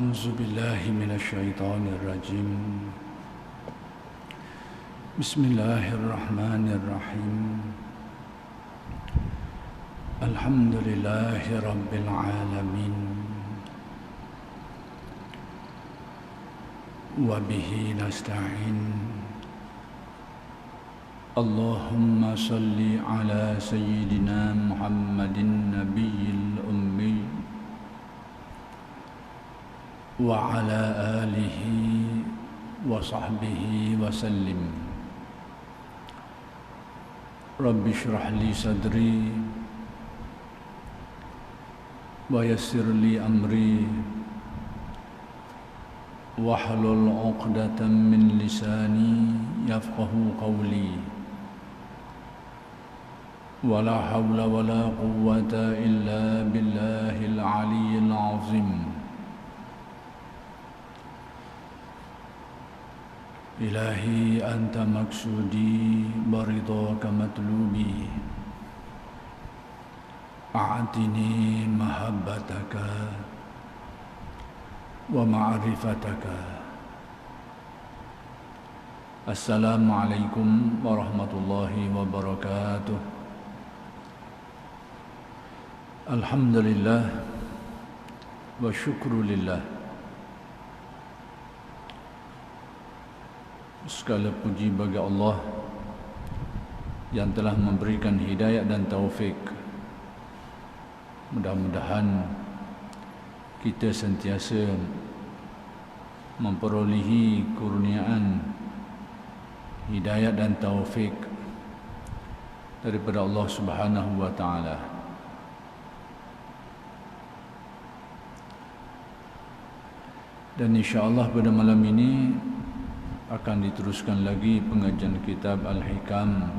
أعوذ بالله من الشيطان الرجيم بسم الله الرحمن الرحيم الحمد لله رب العالمين وبه نستعين اللهم صل على سيدنا محمد النبي الأمي وعلى آله وصحبه وسلم رب اشرح لي صدري ويسر لي أمري واحلل عقدة من لساني يفقه قولي ولا حول ولا قوة إلا بالله العلي العظيم إلهي أنت مقصودي برضاك مطلوبي أعطني محبتك ومعرفتك السلام عليكم ورحمة الله وبركاته الحمد لله والشكر لله. Segala puji bagi Allah yang telah memberikan hidayah dan taufik. Mudah-mudahan kita sentiasa memperolehi kurniaan hidayah dan taufik daripada Allah Subhanahu wa taala. Dan insya-Allah pada malam ini akan diteruskan lagi pengajian kitab Al-Hikam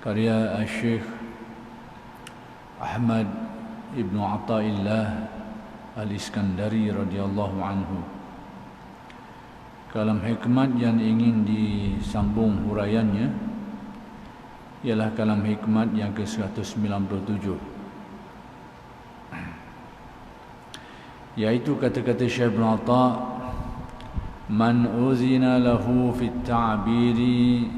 karya Syekh Ahmad Ibn Athaillah Al-Iskandari radhiyallahu anhu. Kalam hikmat yang ingin disambung huraiannya ialah kalam hikmat yang ke-197, yaitu kata-kata Syekh Ibn Atha, Man uzina lahu fit ta'biri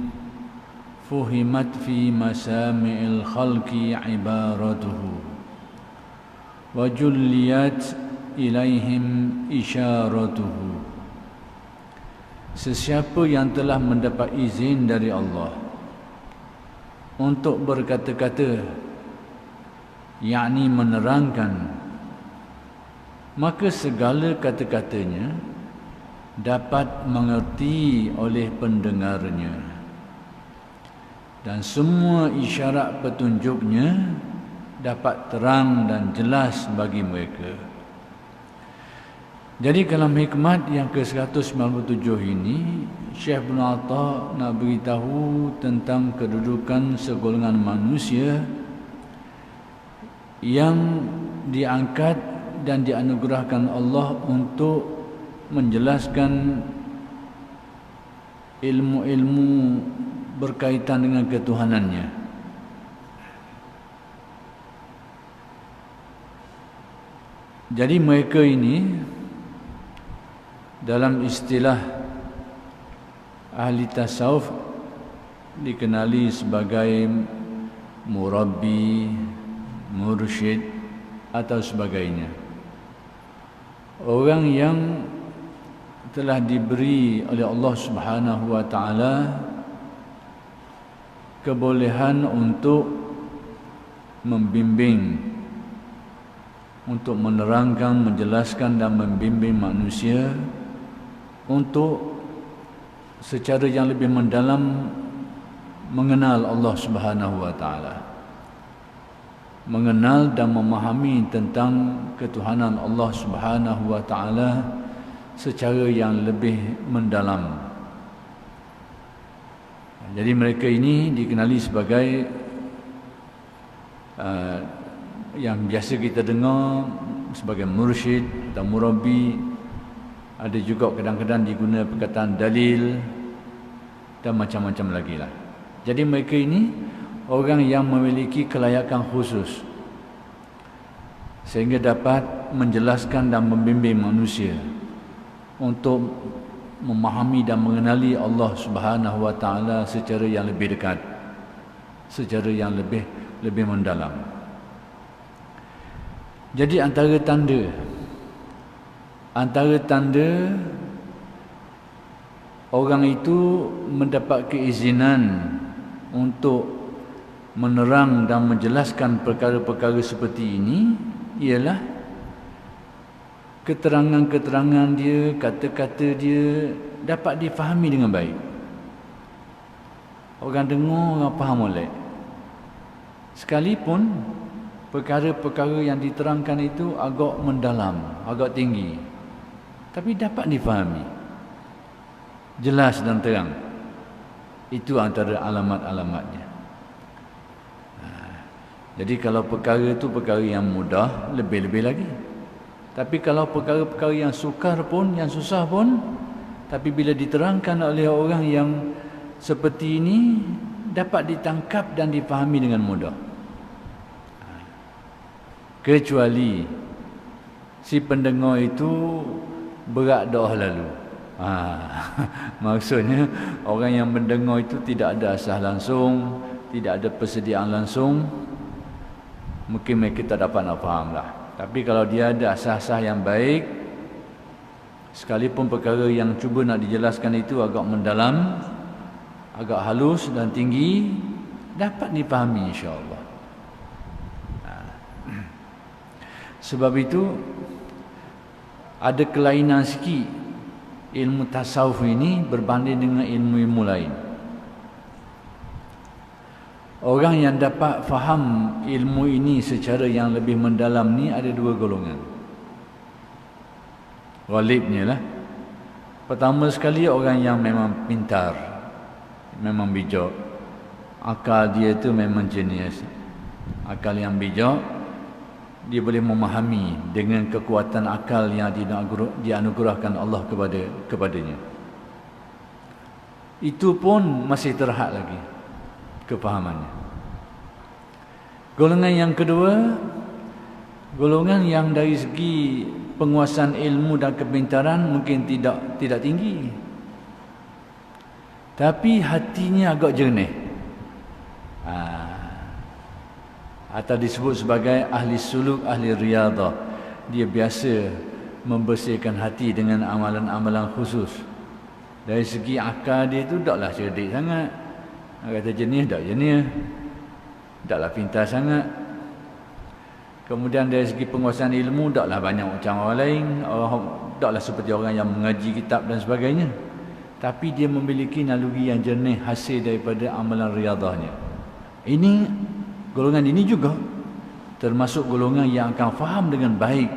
fuhimat fi masami'il khalqi ibaratuhu wa julliyat ilaihim isyaratuhu. Sesiapa yang telah mendapat izin dari Allah untuk berkata-kata, yakni menerangkan, maka segala kata-katanya dapat mengerti oleh pendengarnya dan semua isyarat petunjuknya dapat terang dan jelas bagi mereka. Jadi kalam hikmat yang ke-197 ini Syekh Ibn Atha nak beritahu tentang kedudukan segolongan manusia yang diangkat dan dianugerahkan Allah untuk menjelaskan ilmu-ilmu berkaitan dengan ketuhanannya. Jadi mereka ini dalam istilah ahli tasawuf dikenali sebagai murabbi, mursyid atau sebagainya. Orang yang telah diberi oleh Allah Subhanahu wa taala kebolehan untuk membimbing, untuk menerangkan, menjelaskan dan membimbing manusia untuk secara yang lebih mendalam mengenal Allah Subhanahu wa taala, mengenal dan memahami tentang ketuhanan Allah Subhanahu wa taala secara yang lebih mendalam. Jadi mereka ini dikenali sebagai yang biasa kita dengar sebagai mursyid atau murabbi. Ada juga kadang-kadang diguna perkataan dalil dan macam-macam lagi lah. Jadi mereka ini orang yang memiliki kelayakan khusus sehingga dapat menjelaskan dan membimbing manusia untuk memahami dan mengenali Allah Subhanahu wa taala secara yang lebih dekat, secara yang lebih mendalam. Jadi antara tanda orang itu mendapat keizinan untuk menerang dan menjelaskan perkara-perkara seperti ini ialah keterangan-keterangan dia, kata-kata dia dapat difahami dengan baik. Orang dengar, orang faham molek. Sekalipun perkara-perkara yang diterangkan itu agak mendalam, agak tinggi, tapi dapat difahami, jelas dan terang. Itu antara alamat-alamatnya. Jadi kalau perkara itu perkara yang mudah, lebih-lebih lagi. Tapi kalau perkara-perkara yang sukar pun, yang susah pun, tapi bila diterangkan oleh orang yang seperti ini, dapat ditangkap dan difahami dengan mudah. Kecuali si pendengar itu berat doa lalu. Maksudnya orang yang mendengar itu tidak ada asah langsung, tidak ada persediaan langsung, mungkin mereka tak dapat nak faham lah. Tapi kalau dia ada asas-asas yang baik, sekalipun perkara yang cuba nak dijelaskan itu agak mendalam, agak halus dan tinggi, dapat dipahami insya-Allah. Sebab itu ada kelainan sikit ilmu tasawuf ini berbanding dengan ilmu-ilmu lain. Orang yang dapat faham ilmu ini secara yang lebih mendalam ni ada dua golongan. Ghalibnya lah. Pertama sekali orang yang memang pintar, memang bijak. Akal dia tu memang jenius. Akal yang bijak, dia boleh memahami dengan kekuatan akal yang dianugerahkan Allah kepadanya. Itu pun masih terhad lagi kefahamannya. Golongan yang kedua, golongan yang dari segi penguasaan ilmu dan kepintaran mungkin tidak tinggi, tapi hatinya agak jernih, atau disebut sebagai ahli suluk, ahli riyadah. Dia biasa membersihkan hati dengan amalan-amalan khusus. Dari segi akal dia tu taklah cerdik sangat. Nak kata jenis, tak jenis, taklah pintar sangat. Kemudian dari segi penguasaan ilmu, taklah banyak macam orang lain, taklah seperti orang yang mengaji kitab dan sebagainya. Tapi dia memiliki naluri yang jernih hasil daripada amalan riyadahnya. Golongan ini juga termasuk golongan yang akan faham dengan baik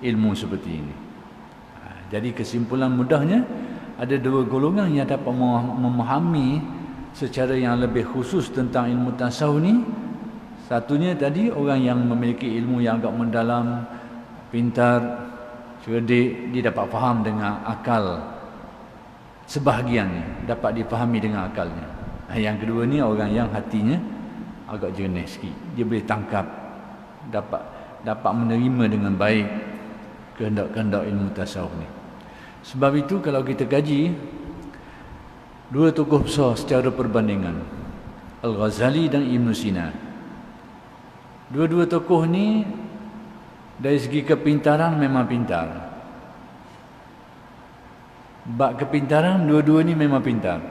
ilmu seperti ini. Jadi kesimpulan mudahnya, ada dua golongan yang dapat memahami secara yang lebih khusus tentang ilmu tasawuf ni. Satunya tadi orang yang memiliki ilmu yang agak mendalam, pintar, cerdik, dia dapat faham dengan akal, sebahagiannya dapat difahami dengan akalnya. Yang kedua ni orang yang hatinya agak jernih sikit, dia boleh tangkap, dapat menerima dengan baik kehendak-kehendak ilmu tasawuf ni. Sebab itu kalau kita kaji dua tokoh besar secara perbandingan, Al-Ghazali dan Ibn Sina. Dua-dua tokoh ni dari segi kepintaran memang pintar. Bab kepintaran dua-dua ni memang pintar.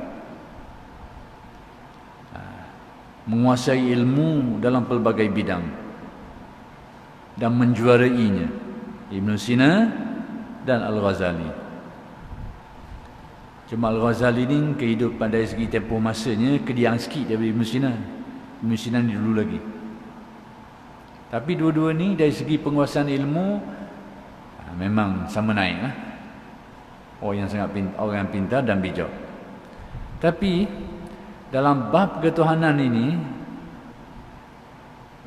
Menguasai ilmu dalam pelbagai bidang dan menjuarainya. Ibn Sina dan Al-Ghazali. Cuma Al-Ghazali ni kehidupan dari segi tempoh masanya kediang sikit daripada Ibn Sina. Ibn Sina ni dulu lagi. Tapi dua-dua ni dari segi penguasaan ilmu memang sama naik lah. Orang yang pintar dan bijak. Tapi dalam bab ketuhanan ini,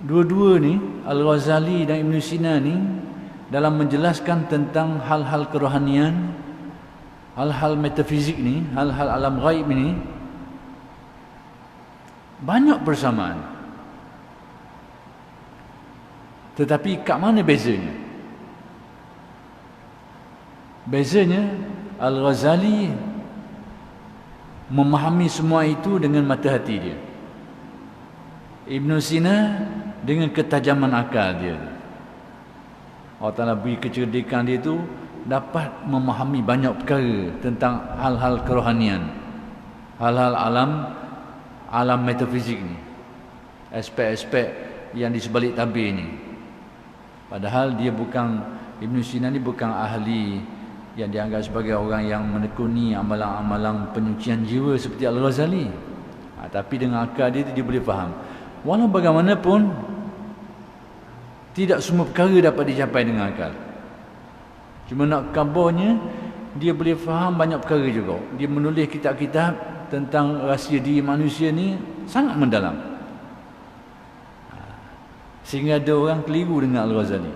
dua-dua ni, Al-Ghazali dan Ibn Sina ni, dalam menjelaskan tentang hal-hal kerohanian, hal-hal metafizik ni, hal-hal alam ghaib ni, banyak persamaan. Tetapi kat mana bezanya? Bezanya Al-Ghazali memahami semua itu dengan mata hati dia. Ibn Sina dengan ketajaman akal dia. Allah Ta'ala beri kecerdikan dia itu dapat memahami banyak perkara tentang hal-hal kerohanian, hal-hal alam metafizik ni, aspek-aspek yang di sebalik tabir ni. Padahal dia bukan, Ibn Sina ni bukan ahli yang dianggap sebagai orang yang menekuni amalan-amalan penyucian jiwa seperti Al-Ghazali. Tapi dengan akal dia dia boleh faham. Walau bagaimanapun, tidak semua perkara dapat dicapai dengan akal. Cuma nak kabarnya, dia boleh faham banyak perkara juga. Dia menulis kitab-kitab tentang rahsia diri manusia ni sangat mendalam. Sehingga ada orang keliru dengan Al-Ghazali.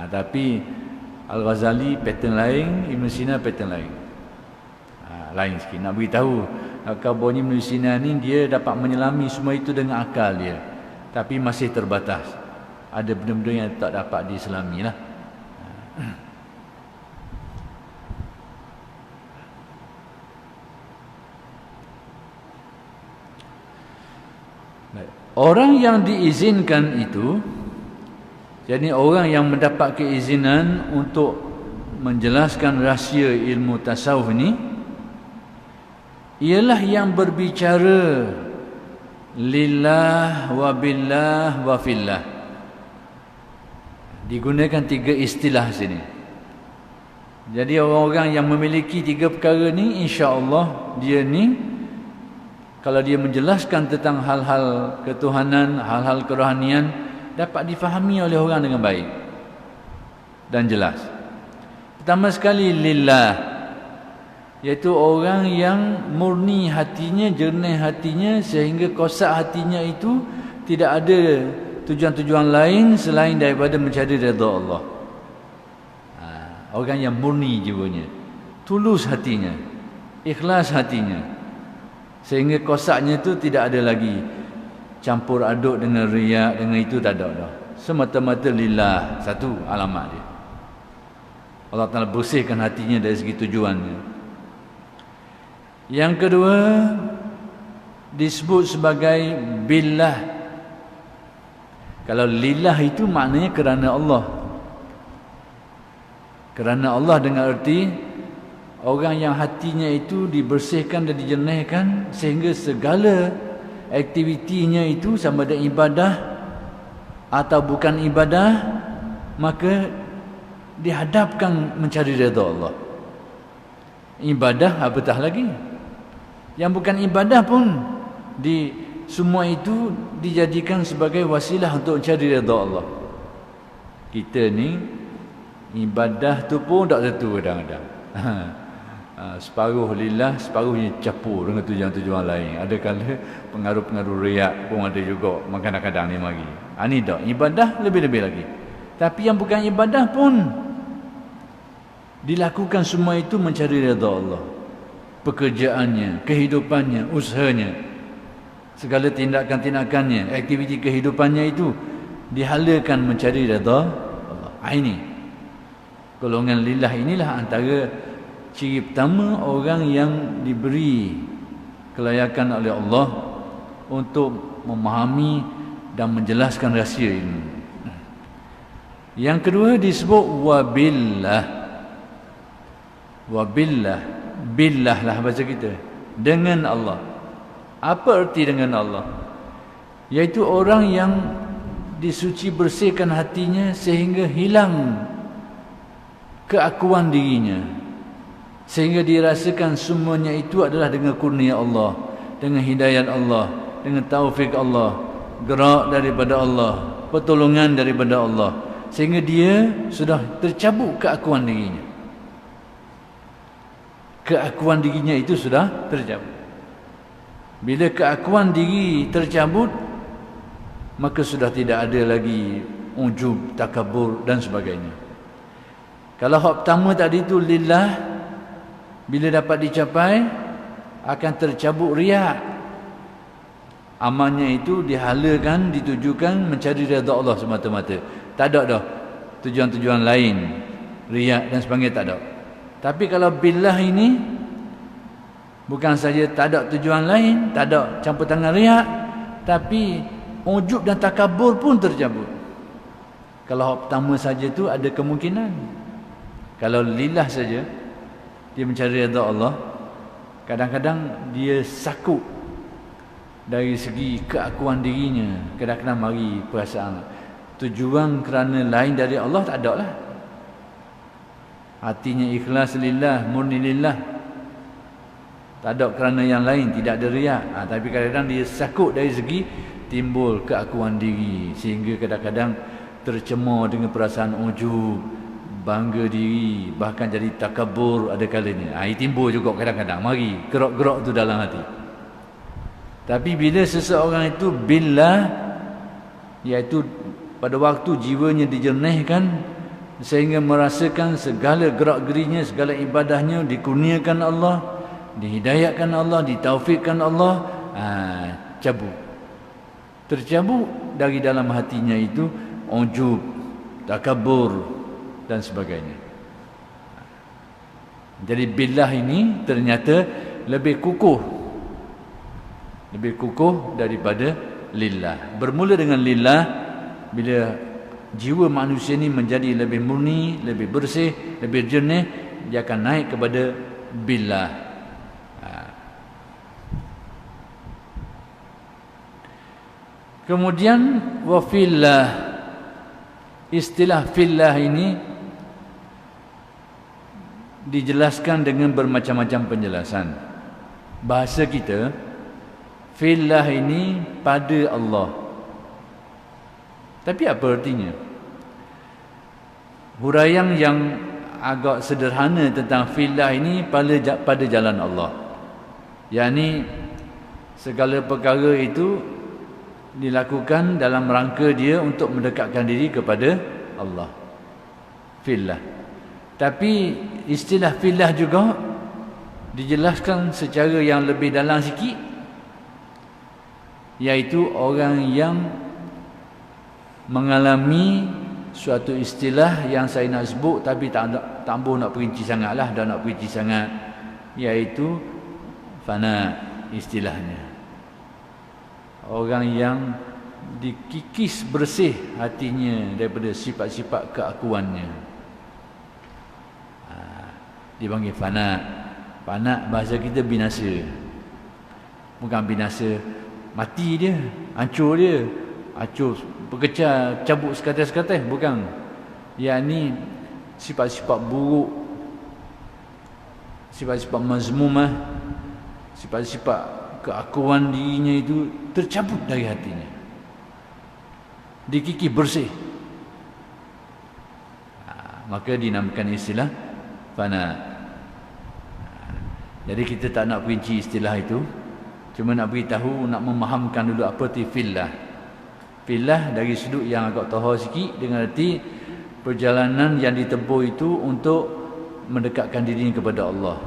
Tapi Al-Ghazali pattern lain, Ibn Sina pattern lain. Lain sikit. Nak beritahu kabarnya Ibn Sina ni dia dapat menyelami semua itu dengan akal dia. Tapi masih terbatas. Ada benda-benda yang tak dapat diselami lah. Orang yang diizinkan itu, jadi orang yang mendapat keizinan untuk menjelaskan rahsia ilmu tasawuf ni, ialah yang berbicara lillah wa billah wa fillah. Digunakan 3 istilah sini. Jadi orang-orang yang memiliki 3 perkara ni, insya-Allah dia ni, kalau dia menjelaskan tentang hal-hal ketuhanan, hal-hal kerohanian, dapat difahami oleh orang dengan baik dan jelas. Pertama sekali lillah, iaitu orang yang murni hatinya, jernih hatinya, sehingga kosak hatinya itu tidak ada tujuan-tujuan lain selain daripada mencari redha Allah. Orang yang murni jiwanya, tulus hatinya, ikhlas hatinya, sehingga kosaknya itu tidak ada lagi campur aduk dengan riak, dengan itu tak ada dah. Semata-mata lillah, satu alamat dia. Allah Ta'ala bersihkan hatinya dari segi tujuannya. Yang kedua disebut sebagai billah. Kalau lillah itu maknanya kerana Allah. Kerana Allah dengan arti orang yang hatinya itu dibersihkan dan dijernihkan sehingga segala aktivitinya itu sama ada ibadah atau bukan ibadah, maka dihadapkan mencari redha Allah. Ibadah apatah lagi. Yang bukan ibadah pun semua itu dijadikan sebagai wasilah untuk mencari redha Allah. Kita ni ibadah tu pun tak tentu kadang-kadang. Separuh lillah, separuhnya capur dengan tujuan-tujuan lain. Ada kala pengaruh-pengaruh riak pun ada juga kadang-kadang ni mari. Ni tak ibadah, lebih-lebih lagi. Tapi yang bukan ibadah pun dilakukan semua itu mencari redha Allah. Pekerjaannya, kehidupannya, usahanya, segala tindakan-tindakannya, aktiviti kehidupannya itu dihalakan mencari redha Allah. Ini golongan lillah, inilah antara ciri pertama orang yang diberi kelayakan oleh Allah untuk memahami dan menjelaskan rahsia ini. Yang kedua disebut wabillah. Wabillah, billah lah bahasa kita, dengan Allah. Apa arti dengan Allah? Iaitu orang yang disuci bersihkan hatinya sehingga hilang keakuan dirinya, sehingga dirasakan semuanya itu adalah dengan kurnia Allah, dengan hidayat Allah, dengan taufik Allah, gerak daripada Allah, pertolongan daripada Allah, sehingga dia sudah tercabut keakuan dirinya. Keakuan dirinya itu sudah tercabut. Bila keakuan diri tercabut, maka sudah tidak ada lagi ujub, takabur dan sebagainya. Kalau hak pertama tadi itu lillah, bila dapat dicapai akan tercabut riak. Amalnya itu dihalakan, ditujukan mencari redha Allah semata-mata. Tak ada dah tujuan-tujuan lain riak dan sebagainya, tak ada. Tapi kalau billah ini bukan saja tak ada tujuan lain, tak ada campur tangan riak, tapi ujub dan takabur pun tercabut. Kalau hak pertama saja tu ada kemungkinan. Kalau lillah saja, dia mencari redha Allah, kadang-kadang dia sakut dari segi keakuan dirinya. Kadang-kadang mari perasaan tujuan kerana lain dari Allah tak ada lah. Hatinya ikhlas lillah, murni lillah, tak ada kerana yang lain, tidak ada riak. Tapi kadang-kadang dia sakut dari segi timbul keakuan diri, sehingga kadang-kadang tercemar dengan perasaan ujub, bangga diri, bahkan jadi takabur ada kalanya. Ini timbul juga kadang-kadang, mari gerak-gerak tu dalam hati. Tapi bila seseorang itu billah, iaitu pada waktu jiwanya dijernihkan sehingga merasakan segala gerak-gerinya, segala ibadahnya dikurniakan Allah, dihidayahkan Allah, ditaufikkan Allah, cabut, tercabut dari dalam hatinya itu ujub, takabur dan sebagainya. Jadi billah ini ternyata lebih kukuh daripada lillah. Bermula dengan lillah, bila jiwa manusia ini menjadi lebih murni, lebih bersih, lebih jernih, dia akan naik kepada billah. Kemudian wa fillah, istilah fillah ini dijelaskan dengan bermacam-macam penjelasan. Bahasa kita, fillah ini pada Allah. Tapi apa artinya? Huraian yang agak sederhana tentang fillah ini pada jalan Allah. Yakni segala perkara itu dilakukan dalam rangka dia untuk mendekatkan diri kepada Allah. Fillah. Tapi istilah fillah juga dijelaskan secara yang lebih dalam sikit, iaitu orang yang mengalami suatu istilah yang saya nak sebut tapi tak boleh nak perinci sangatlah, dah nak perinci sangat, iaitu fana istilahnya. Orang yang dikikis bersih hatinya daripada sifat-sifat keakuannya, dipanggil fana. Fana bahasa kita binasa. Bukan binasa mati dia, hancur dia, hancur berkecah, cabut sekatas-sekatas, bukan. Yakni sifat-sifat buruk, sifat-sifat mazmumah, sifat-sifat keakuan dirinya itu tercabut dari hatinya, dikikis bersih. Maka dinamakan istilah fana. Jadi kita tak nak perinci istilah itu, cuma nak beritahu, nak memahamkan dulu apa itu fillah. Fillah dari sudut yang agak tahau sikit, dengan arti perjalanan yang ditempuh itu untuk mendekatkan diri kepada Allah.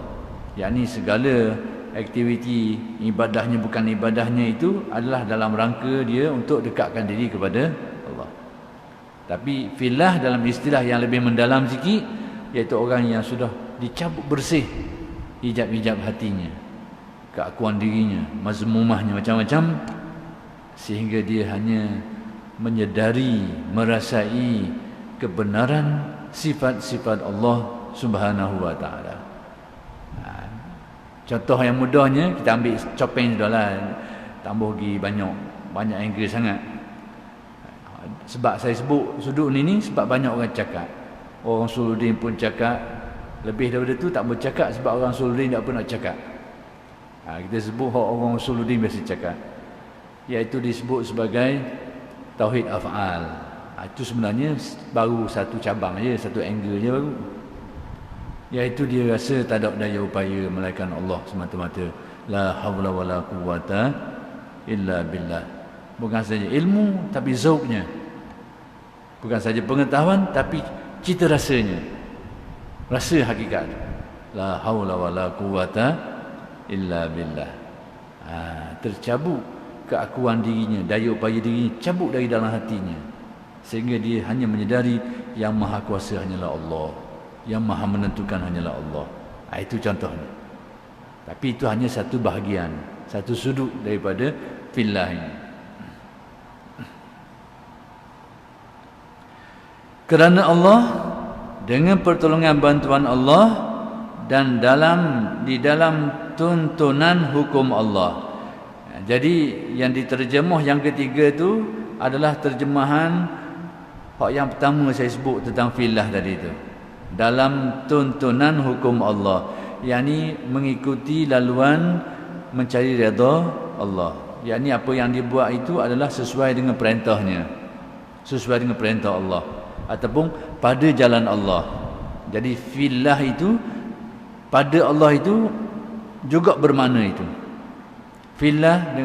Yakni segala aktiviti ibadahnya bukan ibadahnya itu adalah dalam rangka dia untuk dekatkan diri kepada Allah. Tapi fillah dalam istilah yang lebih mendalam sikit, iaitu orang yang sudah dicabut bersih hijab-hijab hatinya, keakuan dirinya, mazmumahnya macam-macam, sehingga dia hanya menyedari, merasai kebenaran sifat-sifat Allah Subhanahu wa taala. Contoh yang mudahnya, kita ambil copeng sudahlah, tambah lagi banyak angle sangat. Sebab saya sebut sudut ni sebab banyak orang cakap. Orang Suludin pun cakap, lebih daripada tu tak bercakap sebab orang Suludin tak pernah cakap. Kita sebut orang Suludin biasa cakap, iaitu disebut sebagai tauhid af'al. Itu sebenarnya baru satu cabang je, satu angle je baru, iaitu dia rasa tak ada daya upaya melainkan Allah semata-mata. La haula wala quwata illa billah. Bukan saja ilmu, tapi zauqnya. Bukan saja pengetahuan, tapi cita rasanya, rasa hakikat. La haula wala quwata illa billah. Tercabut keakuan dirinya, daya upaya dirinya cabut dari dalam hatinya, sehingga dia hanya menyedari yang maha kuasa hanyalah Allah. Yang maha menentukan hanyalah Allah. Itu contohnya. Tapi itu hanya satu bahagian, satu sudut daripada fillah ini. Kerana Allah, dengan pertolongan bantuan Allah, dan di dalam tuntunan hukum Allah. Jadi yang diterjemah yang ketiga itu adalah terjemahan yang pertama saya sebut tentang fillah tadi itu. Dalam tuntunan hukum Allah, yakni mengikuti laluan mencari redha Allah. Yakni apa yang dibuat itu adalah sesuai dengan perintahnya, sesuai dengan perintah Allah, ataupun pada jalan Allah. Jadi fillah itu pada Allah itu juga bermakna itu. Fillah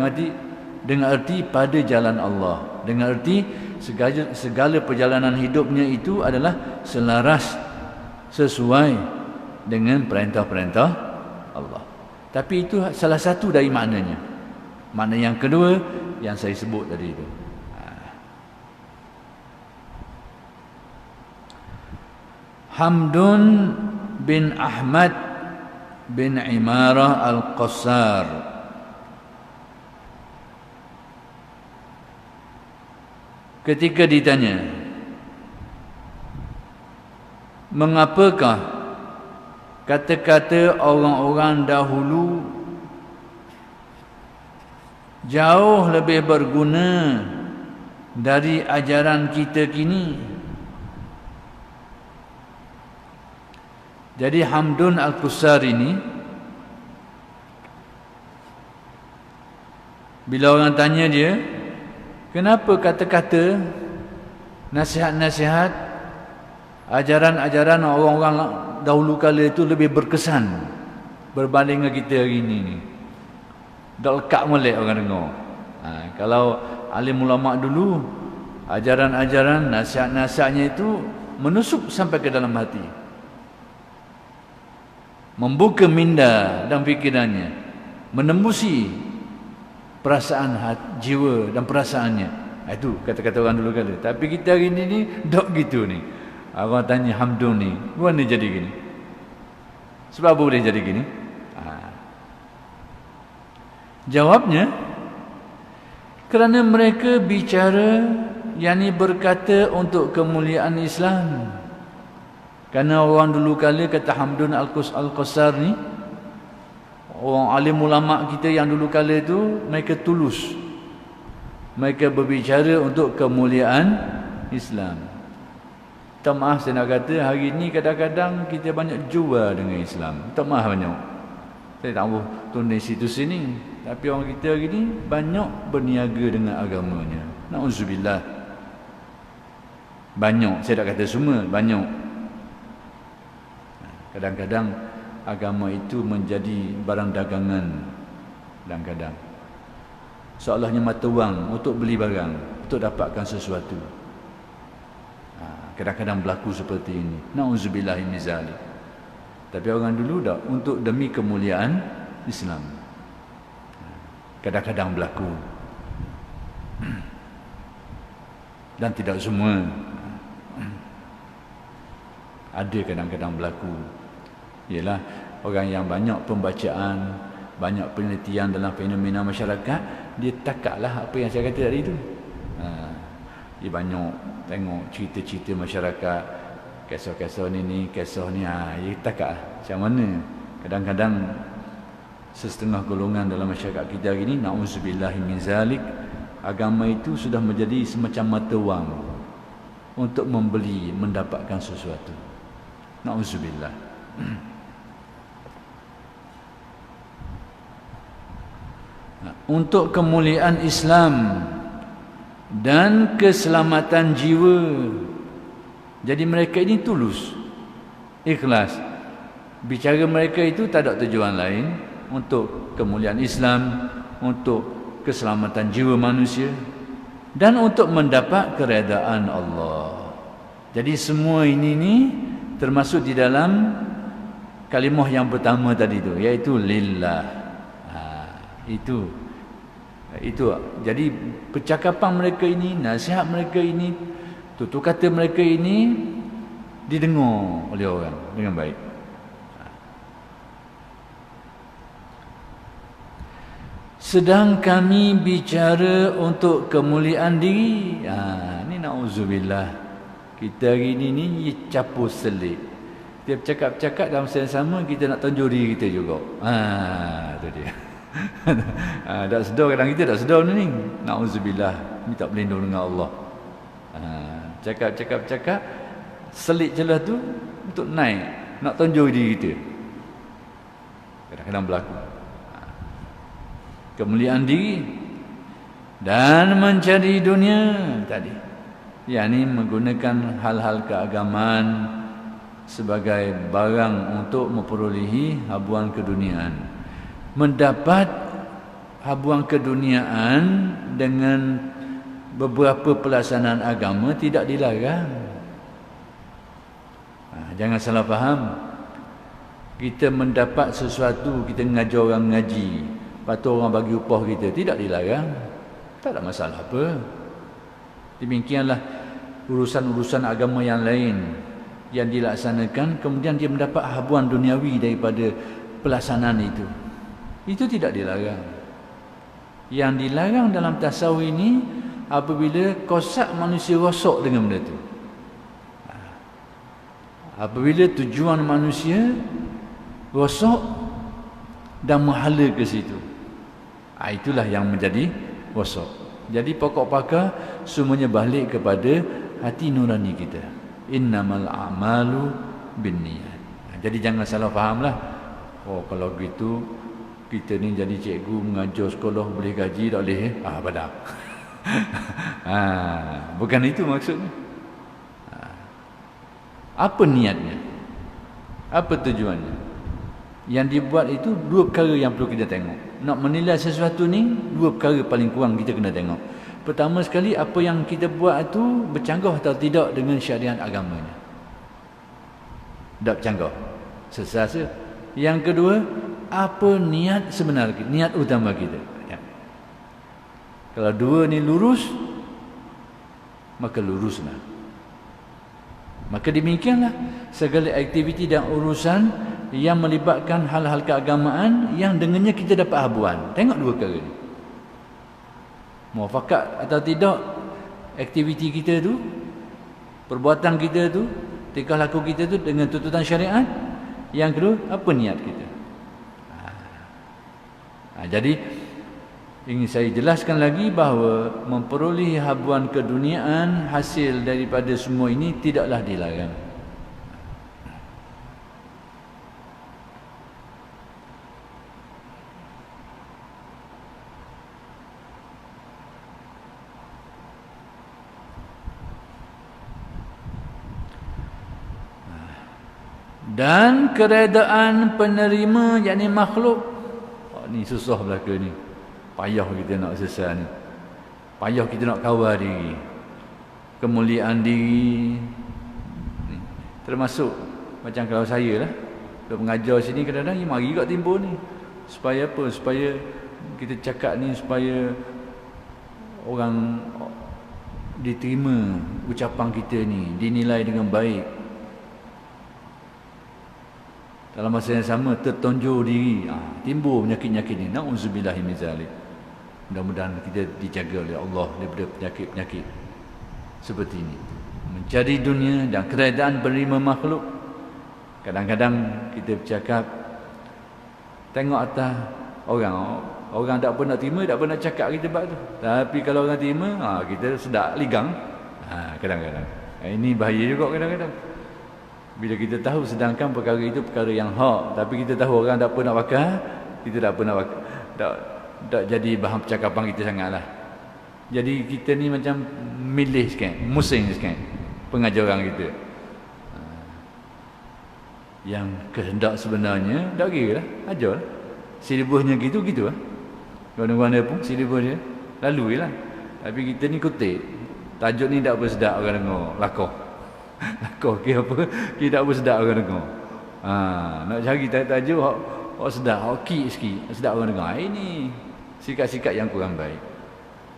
dengan arti pada jalan Allah, dengan arti segala perjalanan hidupnya itu adalah selaras, sesuai dengan perintah-perintah Allah. Tapi itu salah satu dari maknanya. Makna yang kedua yang saya sebut tadi itu. Hamdun bin Ahmad bin Imarah Al-Qassar. Ketika ditanya, mengapakah kata-kata orang-orang dahulu jauh lebih berguna dari ajaran kita kini? Jadi Hamdun Al-Qassar ini, bila orang tanya dia, kenapa kata-kata, nasihat-nasihat, ajaran-ajaran orang-orang dahulu kala itu lebih berkesan berbanding dengan kita hari ini ni? Dah lekat molek orang dengar. Kalau alim ulama dulu, ajaran-ajaran, nasihat-nasihatnya itu menusuk sampai ke dalam hati, membuka minda dan fikirannya, menembusi perasaan jiwa dan perasaannya. Itu kata-kata orang dulu kala. Tapi kita hari ini ni dok gitu ni. Orang tanya Hamdun ni, mana jadi gini? Sebab apa boleh jadi gini? Jawabnya, kerana mereka bicara, yakni berkata untuk kemuliaan Islam. Kerana orang dulu kala kata Hamdun Al-Qassar ni, orang alim ulama kita yang dulu kala itu, mereka tulus. Mereka berbicara untuk kemuliaan Islam. Tak maaf saya nak kata, hari ini kadang-kadang kita banyak jual dengan Islam. Tak maaf banyak. Saya tak mahu tulis situ sini. Tapi orang kita hari ini banyak berniaga dengan agamanya. Na'udzubillah. Banyak, saya tak kata semua, banyak. Kadang-kadang agama itu menjadi barang dagangan. Kadang-kadang seolahnya mata wang untuk beli barang, untuk dapatkan sesuatu. Kadang-kadang berlaku seperti ini. Na'udzubillah min zalik. Tapi orang dulu dah untuk demi kemuliaan Islam. Kadang-kadang berlaku. Dan tidak semua. Ada kadang-kadang berlaku. Ialah orang yang banyak pembacaan, banyak penelitian dalam fenomena masyarakat, dia takaklah apa yang saya kata tadi itu. Dia banyak tengok cerita-cerita masyarakat, kisah-kisah ni, kisah ni, dia takak macam mana. Kadang-kadang setengah golongan dalam masyarakat kita hari ini, na'udzubillahi min zalik, agama itu sudah menjadi semacam mata wang untuk membeli, mendapatkan sesuatu. Na'udzubillah. Untuk kemuliaan Islam dan keselamatan jiwa. Jadi mereka ini tulus, ikhlas. Bicara mereka itu tak ada tujuan lain, untuk kemuliaan Islam, untuk keselamatan jiwa manusia, dan untuk mendapat keredaan Allah. Jadi semua ini termasuk di dalam kalimah yang pertama tadi itu, iaitu lillah. Itu. Jadi percakapan mereka ini, nasihat mereka ini, tutur kata mereka ini didengar oleh orang dengan baik. Sedang kami bicara untuk kemuliaan diri. Ni na'udzubillah. Kita hari ni capur selit. Kita bercakap-cakap dalam masa yang sama, kita nak tunjuk diri kita juga. Tu dia. Tak sedar kadang kita tak sedar ni. Na'udzubillah. Minta berlindung dengan Allah. Cakap-cakap selit celah tu untuk naik, nak tunjuk diri kita. Kadang-kadang berlaku. Kemuliaan diri dan mencari dunia tadi, yakni menggunakan hal-hal keagamaan sebagai barang untuk memperolehi habuan keduniaan. Mendapat habuan keduniaan dengan beberapa pelaksanaan agama tidak dilarang. Jangan salah faham. Kita mendapat sesuatu, kita mengajar orang ngaji, lepas tu orang bagi upah kita, tidak dilarang. Tak ada masalah apa. Demikianlah urusan-urusan agama yang lain yang dilaksanakan, kemudian dia mendapat habuan duniawi daripada pelaksanaan itu. Itu tidak dilarang. Yang dilarang dalam tasawuf ini apabila kosak manusia rosak dengan benda itu. Apabila tujuan manusia rosak dan menghala ke situ, itulah yang menjadi rosak. Jadi pokok pakar semuanya balik kepada hati nurani kita. Innamal a'malu binniyat. Jadi jangan salah fahamlah. Oh, kalau gitu kita ni jadi cikgu mengajar sekolah boleh gaji tak boleh badak. Bukan itu maksudnya. Apa niatnya? Apa tujuannya? Yang dibuat itu dua perkara yang perlu kita tengok. Nak menilai sesuatu ni, dua perkara paling kurang kita kena tengok. Pertama sekali, apa yang kita buat itu bercanggah atau tidak dengan syariat agamanya. Tak bercanggah, sesasa. Yang kedua, apa niat sebenar kita, niat utama kita. Kalau dua ni lurus, maka luruslah. Maka demikianlah segala aktiviti dan urusan yang melibatkan hal-hal keagamaan yang dengannya kita dapat habuan. Tengok dua perkara ni. Muafakat atau tidak aktiviti kita tu, perbuatan kita tu, tingkah laku kita tu dengan tuntutan syariat. Yang kedua, apa niat kita. Jadi ingin saya jelaskan lagi bahawa memperoleh habuan keduniaan hasil daripada semua ini tidaklah dilarang. Dan keredaan penerima, yakni makhluk. Ni susah belaka ni. Payah kita nak selesai ni. Payah kita nak kawal diri. Kemuliaan diri. Termasuk macam kalau saya lah, kalau mengajar sini kadang-kadang mari kat timbul ni. Supaya apa? Supaya kita cakap ni, supaya orang diterima ucapan kita ni, dinilai dengan baik. Dalam masa yang sama tertonjol diri, timbul penyakit-penyakit ni. Na'udzubillahi min zalik. Mudah-mudahan kita dijaga oleh Allah daripada penyakit-penyakit seperti ini. Mencari dunia dan keredaan penerima makhluk. Kadang-kadang kita bercakap, tengok atas orang. Orang tak pernah terima, tak pernah cakap kita bab tu. Tapi kalau orang terima, kita sedap ligang. Kadang-kadang. Ini bahaya juga kadang-kadang. Bila kita tahu sedangkan perkara itu perkara yang hak, tapi kita tahu orang tak apa nak pakai, kita tak apa nak pakai, tak jadi bahan percakapan kita sangatlah. Jadi kita ni macam milih sikit, musing sikit pengajaran kita. Yang kehendak sebenarnya tak kira lah, ajarlah. Silibusnya gitu lah. Mana-mana pun silibus dia lalu je lah. Tapi kita ni kutip. Tajuk ni tak apa sedap orang dengar, lakoh. Lakoh ke apa, kita tak apa sedap orang dengar. Nak cari tajuk hak sedap, hak kik sikit, sedap orang dengar. Ini sikap-sikap yang kurang baik.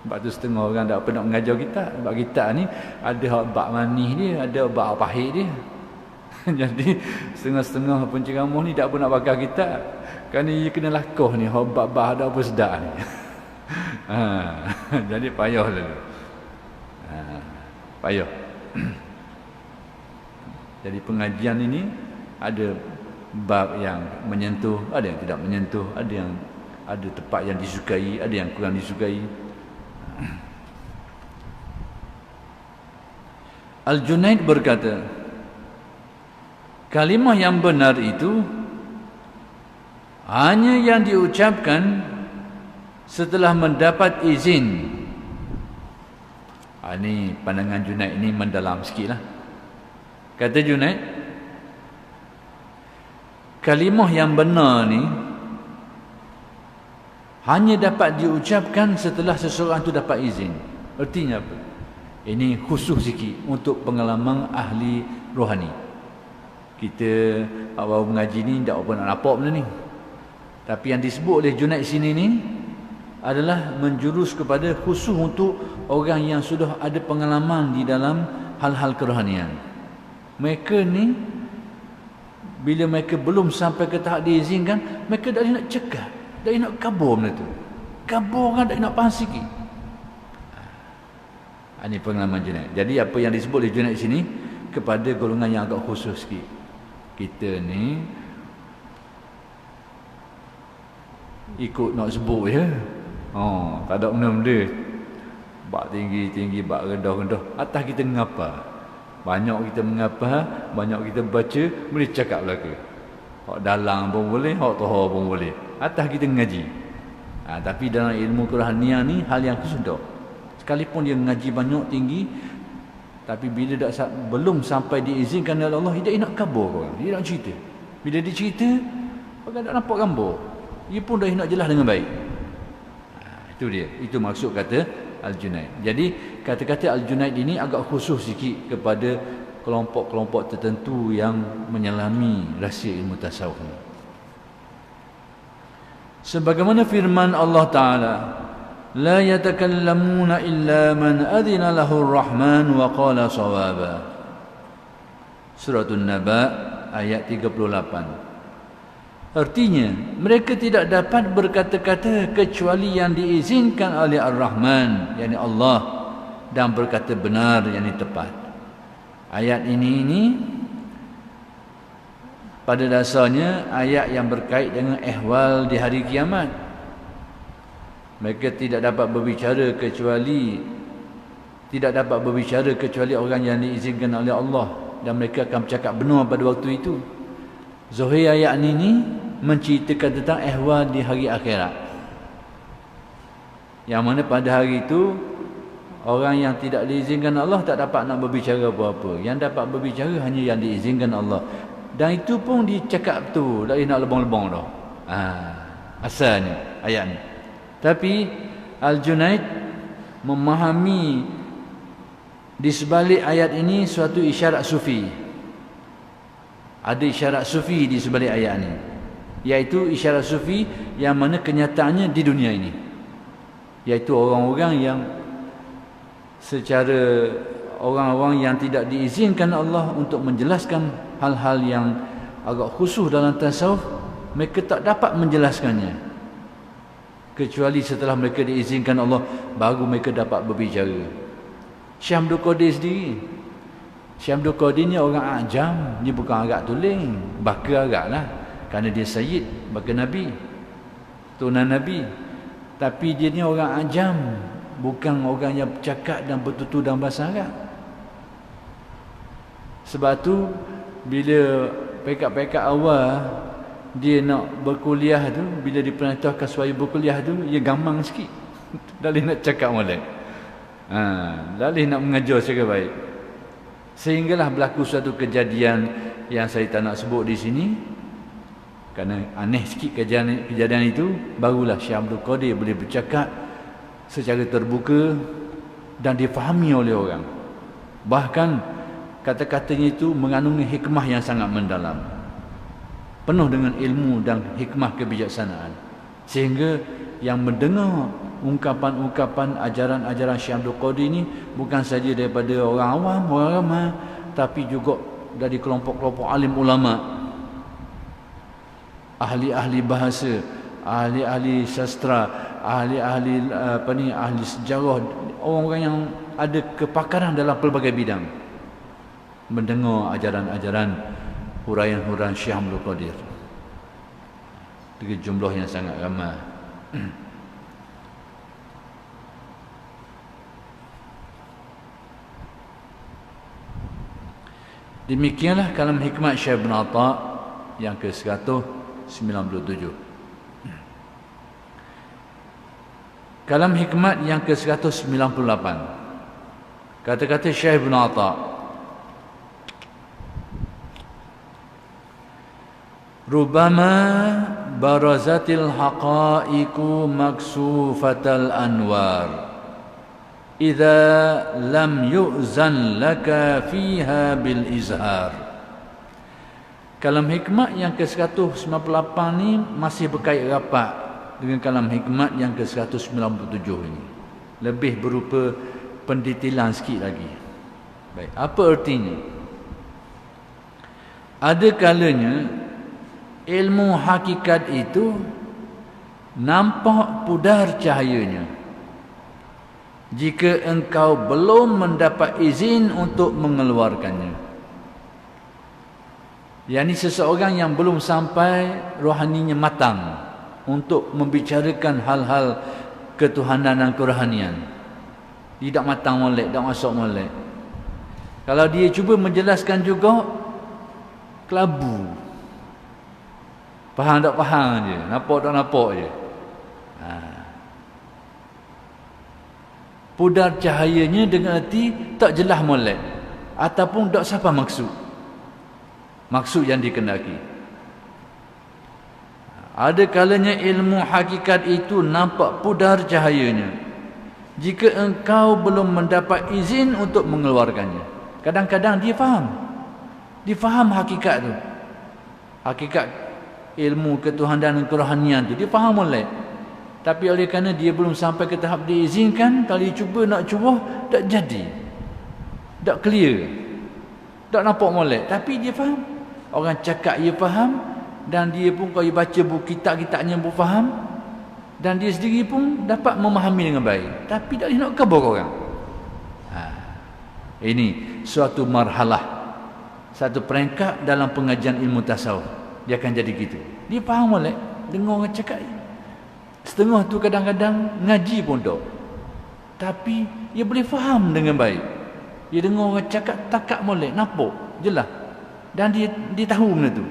Sebab tu setengah orang tak apa nak mengajar kita. Sebab kita ni ada hak bak manis dia, ada bak pahit dia. Jadi setengah-setengah penceramah ni tak pun nak pakai kitab. Kerana ia kena lakoh ni, bab-bab ada apa sedar ni. Jadi payah dulu. Payah. Jadi pengajian ini ada bab yang menyentuh, ada yang tidak menyentuh, ada tempat yang disukai, ada yang kurang disukai. Al-Junaid berkata, kalimah yang benar itu hanya yang diucapkan setelah mendapat izin. Ini pandangan Junaid ini mendalam sikit lah. Kata Junaid, kalimah yang benar ni hanya dapat diucapkan setelah seseorang tu dapat izin. Artinya apa? Ini khusus sikit untuk pengalaman ahli rohani. Kita awal mengaji ni tak apa nak nampak benda ni. Tapi yang disebut oleh Junaid sini ni adalah menjurus kepada khusus untuk orang yang sudah ada pengalaman di dalam hal-hal kerohanian. Mereka ni bila mereka belum sampai ke tahap diizinkan, mereka dah nak cekap, dah nak kabur benda tu. Kabur kan dah nak faham sikit. Ini pengalaman Junaid. Jadi apa yang disebut oleh Junaid sini kepada golongan yang agak khusus sikit. Kita ni ikut nak sebut je. Tak ada benda-benda. Bak tinggi-tinggi, bak rendah-rendah. Atas kita mengapa? Banyak kita mengapa, banyak kita baca, boleh cakap belaka. Hak dalam pun boleh, hak tohar pun boleh. Atas kita mengaji. Tapi dalam ilmu kerohanian ni hal yang khusus tak. Sekalipun dia mengaji banyak tinggi, tapi bila belum sampai diizinkan oleh Allah, dia nak kabur orang. Dia nak cerita. Bila dia cerita, orang tak nampak gambar. Dia pun dah nak jelas dengan baik. Itu dia. Itu maksud kata Al-Junaid. Jadi kata-kata Al-Junaid ini agak khusus sikit kepada kelompok-kelompok tertentu yang menyelami rahsia ilmu tasawuf ni. Sebagaimana firman Allah Ta'ala, la yatakallamuna illa man adhina lahu ar-Rahman wa qala sawaba. Surah An-Naba ayat 38. Artinya, mereka tidak dapat berkata-kata kecuali yang diizinkan oleh Ar-Rahman, yakni Allah, dan berkata benar, yakni tepat. Ayat ini pada dasarnya ayat yang berkait dengan ehwal di hari kiamat. Mereka tidak dapat berbicara kecuali orang yang diizinkan oleh Allah, dan mereka akan bercakap benar pada waktu itu. Zahir ayat ini menceritakan tentang ehwal di hari akhirat, yang mana pada hari itu orang yang tidak diizinkan Allah tak dapat nak berbicara apa-apa. Yang dapat berbicara hanya yang diizinkan Allah, dan itu pun dicakap tu, tak boleh nak lebong-lebong dah. Asalnya ayat ni. Tapi Al-Junaid memahami di sebalik ayat ini suatu isyarat sufi. Ada isyarat sufi di sebalik ayat ini, iaitu isyarat sufi yang mana kenyataannya di dunia ini, iaitu orang-orang yang secara orang-orang yang tidak diizinkan Allah untuk menjelaskan hal-hal yang agak khusus dalam tasawuf, mereka tak dapat menjelaskannya kecuali setelah mereka diizinkan Allah, baru mereka dapat berbicara. Syekh Abdul Qadir sendiri, Syekh Abdul Qadir ni orang Ajam, dia bukan Arab tuling, baka Arab lah, kerana dia Sayyid, baka Nabi, turunan Nabi. Tapi dia ni orang Ajam, bukan orang yang bercakap dan bertutur dalam bahasa Arab. Sebab tu bila pekat-pekat awal dia nak berkuliah tu, bila diperintahkan supaya berkuliah tu, dia gamang sikit. Dalih nak cakap molek. Dalih nak mengajar secara baik. Sehinggalah berlaku suatu kejadian yang saya tak nak sebut di sini, kerana aneh sikit kejadian itu. Barulah Syekh Abdul Qadir boleh bercakap secara terbuka dan difahami oleh orang. Bahkan kata-katanya itu mengandungi hikmah yang sangat mendalam, penuh dengan ilmu dan hikmah kebijaksanaan, sehingga yang mendengar ungkapan-ungkapan ajaran-ajaran Syekh Abdul Qadir ini bukan saja daripada orang awam, orang ramai, tapi juga dari kelompok-kelompok alim ulama, ahli-ahli bahasa, ahli-ahli sastra, ahli-ahli ahli sejarah, orang-orang yang ada kepakaran dalam pelbagai bidang, mendengar ajaran-ajaran huraian-huraian Syekh Abdul Qadir dengan jumlah yang sangat ramai. Demikianlah kalam hikmat Syekh Ibn Atta yang ke-197. Kalam hikmat yang ke-198. Kata-kata Syekh Ibn Atta, Rubama barazatil haqaiku maksufatal anwar idza lam yu'zan laka fiha bil izhar. Kalam hikmat yang ke-198 ni masih berkait rapat dengan kalam hikmat yang ke-197 ini. Lebih berupa pendetailan sikit lagi. Baik, apa artinya? Ada kalanya ilmu hakikat itu nampak pudar cahayanya jika engkau belum mendapat izin untuk mengeluarkannya. Yani seseorang yang belum sampai rohaninya matang untuk membicarakan hal-hal ketuhanan dan kerohanian, dia tak matang molek, tak masuk molek. Kalau dia cuba menjelaskan juga, kelabu, faham tak faham je, nampak tak nampak je. Pudar cahayanya dengan arti tak jelas molek, ataupun tak siapa maksud yang dikendaki. Ada kalanya ilmu hakikat itu nampak pudar cahayanya jika engkau belum mendapat izin untuk mengeluarkannya. Kadang-kadang dia faham hakikat tu, hakikat ilmu ketuhanan dan kerohanian tu, dia faham molek. Tapi oleh kerana dia belum sampai ke tahap diizinkan, kalau dia cuba nak cuba, tak jadi, tak clear, tak nampak molek. Tapi dia faham, orang cakap dia faham, dan dia pun kalau dia baca buku kitab-kitabnya pun faham, dan dia sendiri pun dapat memahami dengan baik. Tapi tak boleh nak khabar orang. Ini suatu marhalah, satu peringkat dalam pengajian ilmu tasawuf. Dia akan jadi gitu. Dia faham molek, dengar orang cakap. Setengah tu kadang-kadang ngaji pun tak, tapi dia boleh faham dengan baik. Dia dengar orang cakap takak molek, nampak jelas, dan dia tahu benda tu.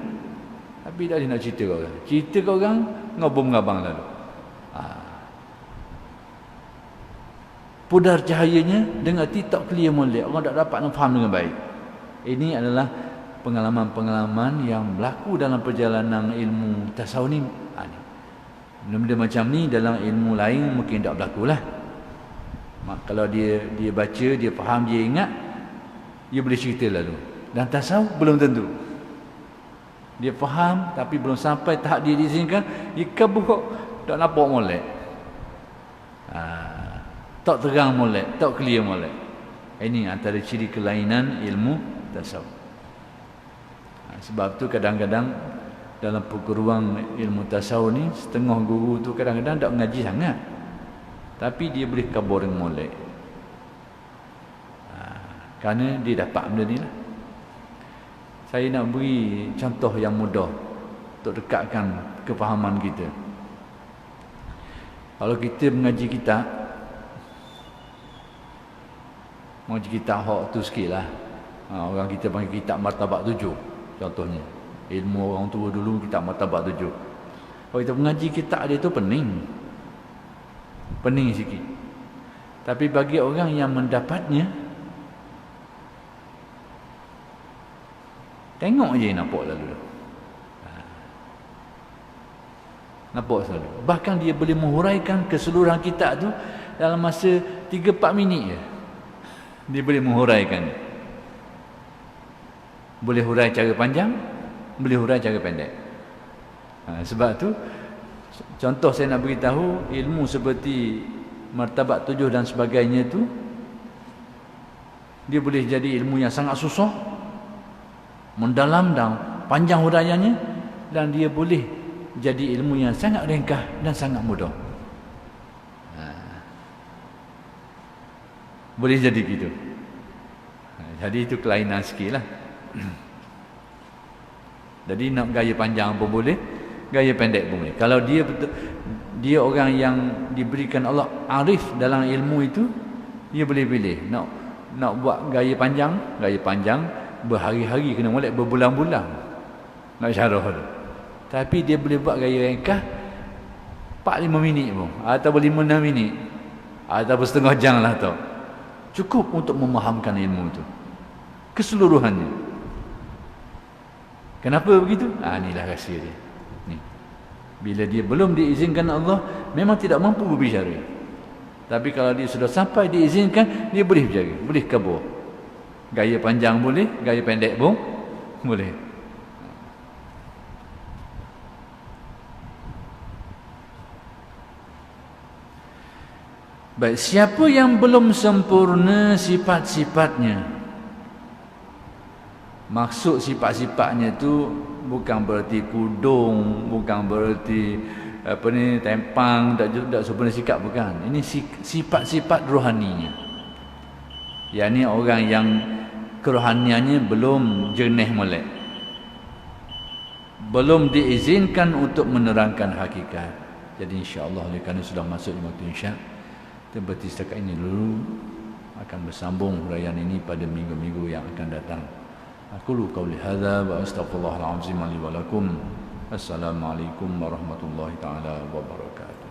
Tapi tak dia nak cerita ke orang. Cerita ke orang, ngabung-ngabang lalu. Pudar cahayanya dengan arti tak clear molek, orang tak dapat nak faham dengan baik. Ini adalah pengalaman-pengalaman yang berlaku dalam perjalanan ilmu tasawuf ni. Benda-benda macam ni dalam ilmu lain mungkin tak berlaku lah. Kalau dia baca, dia faham, dia ingat, dia boleh cerita lalu. Dan tasawuf belum tentu. Dia faham tapi belum sampai tahap dia diizinkan, dia kabur, tak nampak molek, tak terang molek, tak clear molek. Ini antara ciri kelainan ilmu tasawuf. Sebab tu kadang-kadang dalam perguruan ilmu tasawuf ni, setengah guru tu kadang-kadang tak mengaji sangat, tapi dia boleh kabur dengan molek, kerana dia dapat benda ni lah. Saya nak beri contoh yang mudah untuk dekatkan kefahaman kita. Kalau kita mengaji kitab hak tu sikit lah. Orang kita panggil kitab Martabat 7 contohnya. Ilmu orang tua dulu kitab Martabat 7. Kalau kita mengaji kitab dia tu pening sikit. Tapi bagi orang yang mendapatnya, tengok je nampak lalu. Nampak selalu. Bahkan dia boleh menghuraikan keseluruhan kitab tu dalam masa 3-4 minit je. Dia boleh menghuraikan. Boleh hurai cara panjang, boleh hurai cara pendek. Sebab tu contoh saya nak beritahu, ilmu seperti Martabat 7 dan sebagainya tu, dia boleh jadi ilmu yang sangat susah, mendalam dan panjang huraiannya, dan dia boleh jadi ilmu yang sangat ringkas dan sangat mudah. Boleh jadi gitu. Jadi itu kelainan sikit lah. Jadi nak gaya panjang pun boleh, gaya pendek pun boleh. Kalau dia betul, dia orang yang diberikan Allah arif dalam ilmu itu, dia boleh pilih nak buat gaya panjang berhari-hari, kena molek berbulan-bulan nak syarah tu. Tapi dia boleh buat gaya ringkas 4-5 minit pun, atau 5-6 minit, atau setengah jam lah tu. Cukup untuk memahamkan ilmu itu keseluruhannya. Kenapa begitu? Inilah rahsia dia. Ni. Bila dia belum diizinkan Allah, memang tidak mampu berbicara. Tapi kalau dia sudah sampai diizinkan, dia boleh berbicara, boleh kabur. Gaya panjang boleh, gaya pendek pun boleh. Baik, siapa yang belum sempurna sifat-sifatnya, maksud sifat-sifatnya tu bukan berarti kudung, bukan berarti tempang, tak sempurna sikap, bukan. Ini sifat-sifat rohaninya. Yang ni orang yang kerohaniannya belum jernih molek, belum diizinkan untuk menerangkan hakikat. Jadi insya-Allah oleh kerana sudah masuk di waktu isyak, kita berhenti setakat ini dulu. Akan bersambung huraian ini pada minggu-minggu yang akan datang. Aqulu qawli hadza wa astaghfirullahal azim li wa lakum. Assalamualaikum warahmatullahi taala wabarakatuh.